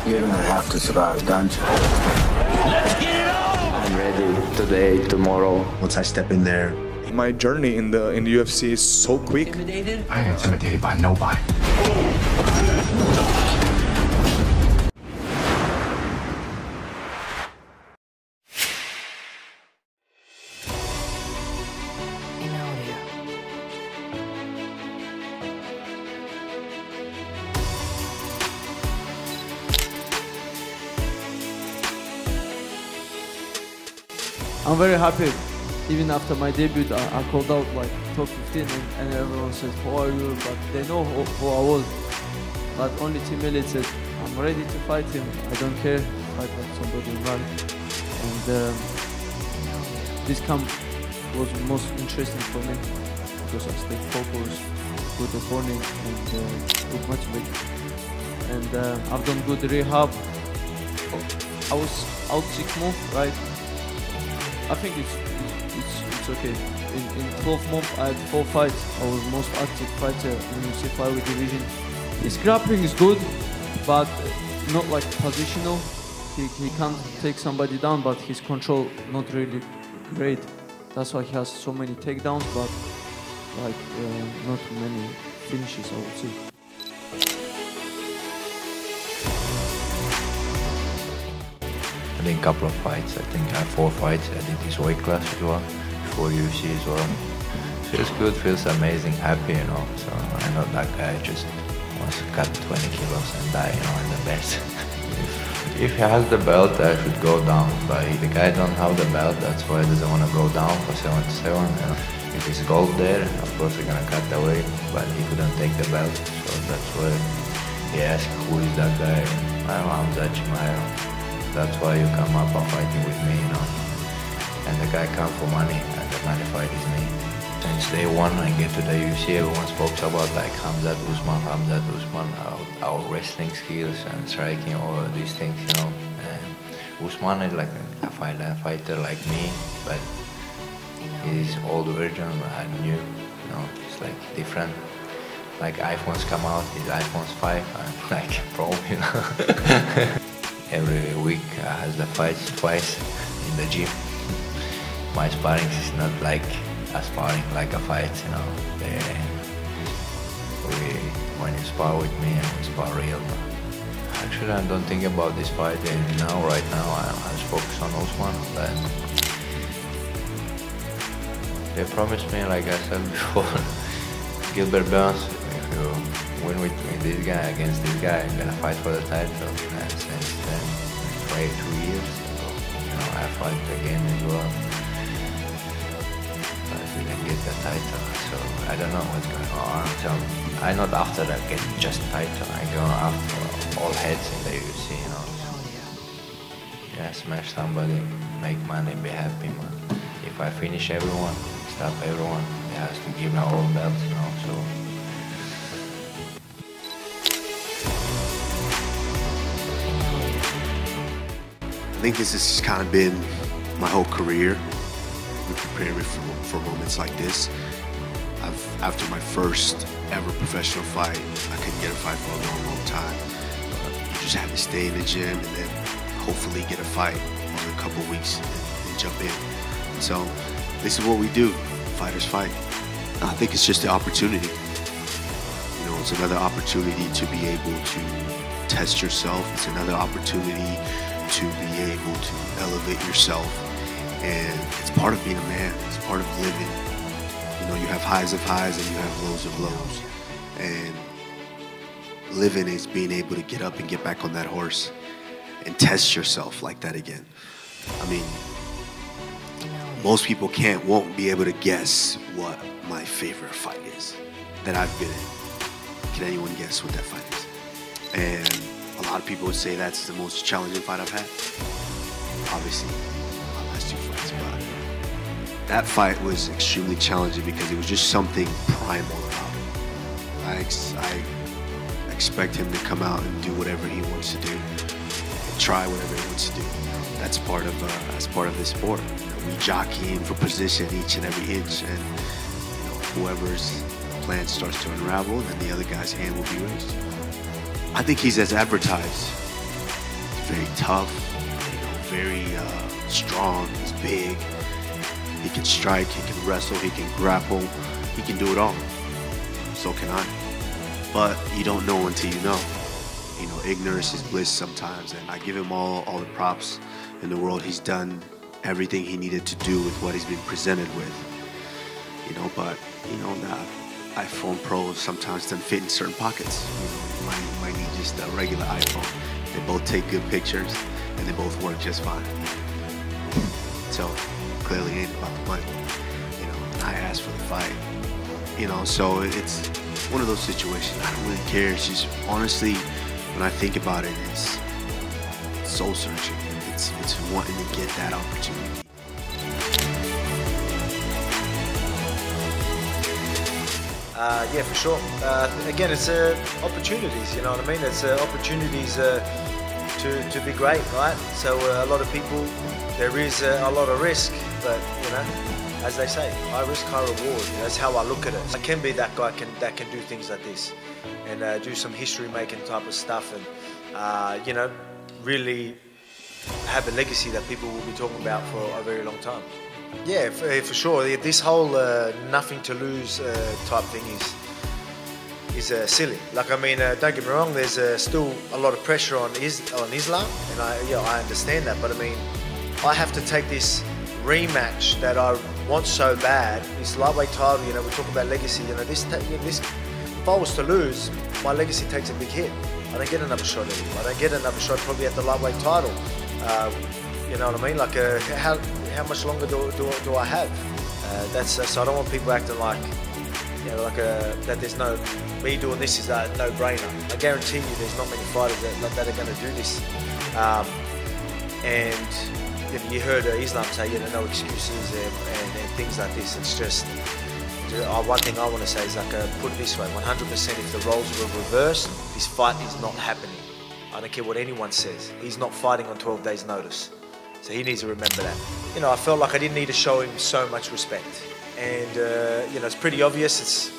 You're gonna have to survive, don't you? Let's get it on! I'm ready today, tomorrow. Once I step in there, my journey in the UFC is so quick. Intimidated? I ain't intimidated by nobody. I'm very happy. Even after my debut, I called out like top 15 and everyone said, who are you? But they know who I was. But only teammate said, I'm ready to fight him. I don't care if I fight like somebody run. And this camp was most interesting for me because I stayed focused, good opponent and good motivated. And I've done good rehab. I was out 6 months, right? I think it's okay. In 12 months, I had 4 fights. I was most active fighter in UFC flyweight division. His grappling is good, but not like positional. He can't take somebody down, but his control not really great. That's why he has so many takedowns, but like not many finishes, I would say. I did a couple of fights. I think I had 4 fights. I did this weight class as well, before UFC as well. Feels good, feels amazing, happy, you know. So I'm not that guy just wants to cut 20 kilos and die, you know, in the best. if he has the belt, I should go down. But if the guy don't have the belt, that's why he doesn't want to go down for 77. You know. If it's gold there, of course they're gonna cut the weight, but he couldn't take the belt. So that's why he asked, who is that guy? I'm judging my own. That's why you come up and fighting with me, you know. And the guy come for money, and the money fight is me. Since day one I get to the UFC, everyone spoke about like Hamzat Usman, our wrestling skills and striking, all of these things, you know. And Usman is like a fighter like me, but he's old version and new, you know. It's like different. Like iPhones come out, his iPhone's 5, I'm like pro, you know. Every week has the fights twice in the gym. My sparring is not like a sparring, like a fight, you know. When you spar with me, I spar real. Actually, I don't think about this fight now. Right now, I'm just focused on Usman. But they promised me, like I said before, Gilbert Burns, if you win with me, this guy against this guy, I'm gonna fight for the title. And since then, wait 2 years, so, you know, I fight again as well. But I didn't get the title, so I don't know what's going on. So I'm not after that get just title. I go after all heads in the UFC, you know. Yeah, smash somebody, make money, be happy, man. If I finish everyone, stop everyone, it has to give me all belts, you know. So. I think this has kind of been my whole career. We prepare me for moments like this. After my first ever professional fight, I couldn't get a fight for a long time. You just had to stay in the gym and then hopefully get a fight in a couple weeks and jump in. So this is what we do. Fighters fight. I think it's just the opportunity. You know, it's another opportunity to be able to test yourself. It's another opportunity to be able to elevate yourself, and it's part of being a man. It's part of living. You know, you have highs of highs and you have lows of lows, and living is being able to get up and get back on that horse and test yourself like that again. I mean, most people won't be able to guess what my favorite fight is that I've been in. Can anyone guess what that fight is? And a lot of people would say that's the most challenging fight I've had. Obviously, my last 2 fights, but that fight was extremely challenging because it was just something primal about it. I expect him to come out and do whatever he wants to do, and try whatever he wants to do. That's part of this sport. You know, we jockeying for position each and every inch, and you know, whoever's plan starts to unravel, then the other guy's hand will be raised. I think he's as advertised. very tough, very strong. He's big. He can strike, he can wrestle, he can grapple. He can do it all. So can I. But you don't know until you know. Ignorance is bliss sometimes, and I give him all the props in the world. He's done everything he needed to do with what he's been presented with. But the iPhone Pro sometimes doesn't fit in certain pockets. You might need just a regular iPhone. They both take good pictures, and they both work just fine. So clearly it ain't about the money. I asked for the fight. So it's one of those situations. I don't really care. It's just, honestly, when I think about it, it's soul searching. It's wanting to get that opportunity. Yeah, for sure. Again, it's opportunities, you know what I mean? It's opportunities to be great, right? So a lot of people, there is a lot of risk, but as they say, high risk, high reward. That's how I look at it. I can be that guy that can do things like this and do some history-making type of stuff, and really have a legacy that people will be talking about for a very long time. Yeah, for sure. This whole nothing to lose type thing is silly. Like, I mean, don't get me wrong. There's still a lot of pressure on Islam, and I understand that. But I mean, I have to take this rematch that I want so bad. This lightweight title. We talk about legacy. This. If I was to lose, my legacy takes a big hit. I don't get another shot at him. I don't get another shot probably at the lightweight title. You know what I mean? Like, how much longer do I have? So I don't want people acting like, that there's no, me doing this is a no-brainer. I guarantee you there's not many fighters that are going to do this. And you heard Islam say, no excuses and things like this. It's just, one thing I want to say is, like, put it this way, 100% if the roles were reversed, this fight is not happening. I don't care what anyone says. He's not fighting on 12 days notice. So he needs to remember that. I felt like I didn't need to show him so much respect. And, it's pretty obvious. It's,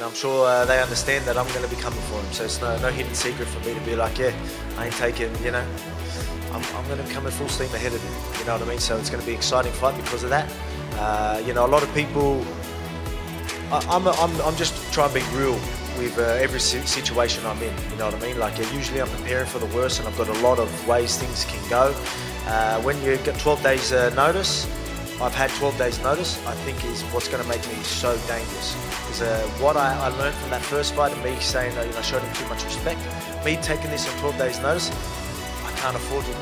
I'm sure they understand that I'm going to be coming for him. So it's no hidden secret for me to be like, yeah, I ain't taking, I'm going to come in full steam ahead of him. You know what I mean? So it's going to be an exciting fight because of that. A lot of people, I'm just trying to be real with every situation I'm in. You know what I mean? Like, usually I'm preparing for the worst, and I've got a lot of ways things can go. When you get 12 days notice, I've had 12 days notice, I think is what's going to make me so dangerous. Because what I learned from that first fight, and me saying, I showed him too much respect, me taking this on 12 days notice, I can't afford to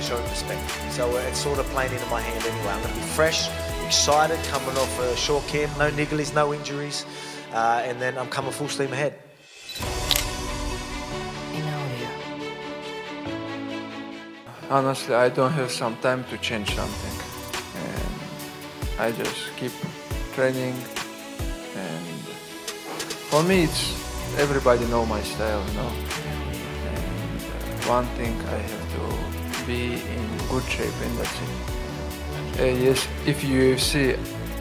show him respect. So it's sort of playing into my hand anyway. I'm going to be fresh, excited, coming off a short camp, no nigglies, no injuries, and then I'm coming full steam ahead. Honestly, I don't have some time to change something, and I just keep training. And for me, it's everybody know my style, And one thing, I have to be in good shape, and that's it. Yes, if UFC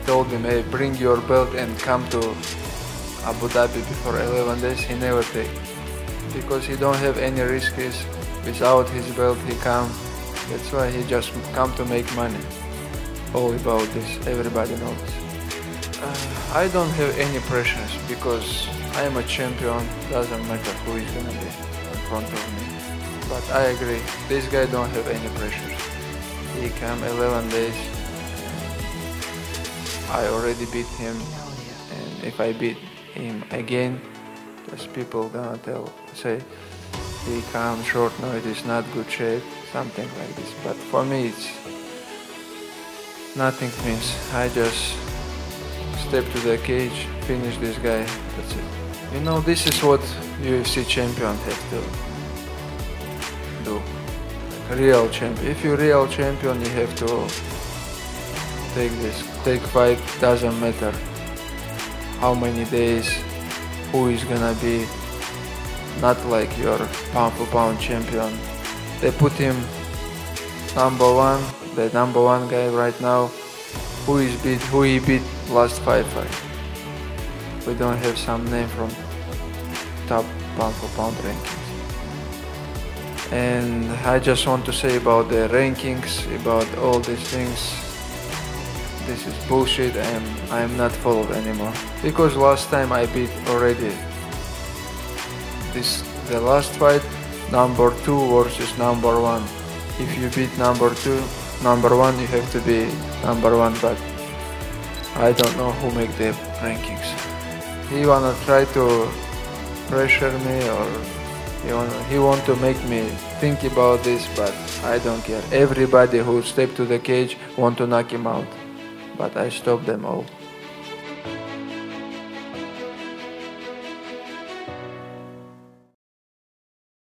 told him, hey, bring your belt and come to Abu Dhabi before 11 days, he never take, because he don't have any risks. Without his belt, he come. That's why he just come to make money. All about this, everybody knows. I don't have any pressures because I am a champion. Doesn't matter who is gonna be in front of me. But I agree, this guy don't have any pressures. He come 11 days. I already beat him, and if I beat him again, just people gonna say. He comes short, no, it is not good shape, something like this. But for me, it's nothing means. I just step to the cage, finish this guy, that's it. This is what UFC champion have to do. Like a real champion. If you're real champion, you have to take fight, doesn't matter how many days, who is gonna be. Not like your pound for pound champion. They put him number one, the number one guy right now. Who he beat last 5 fights. We don't have some name from top pound for pound rankings. And I just want to say about the rankings, about all these things, this is bullshit and I'm not followed anymore. Because last time I beat already the last fight, number 2 versus number 1. If you beat number 2, number 1, you have to be number 1, but I don't know who make the rankings. He wanna try to pressure me, or he want to make me think about this, but I don't care. Everybody who stepped to the cage want to knock him out, but I stop them all.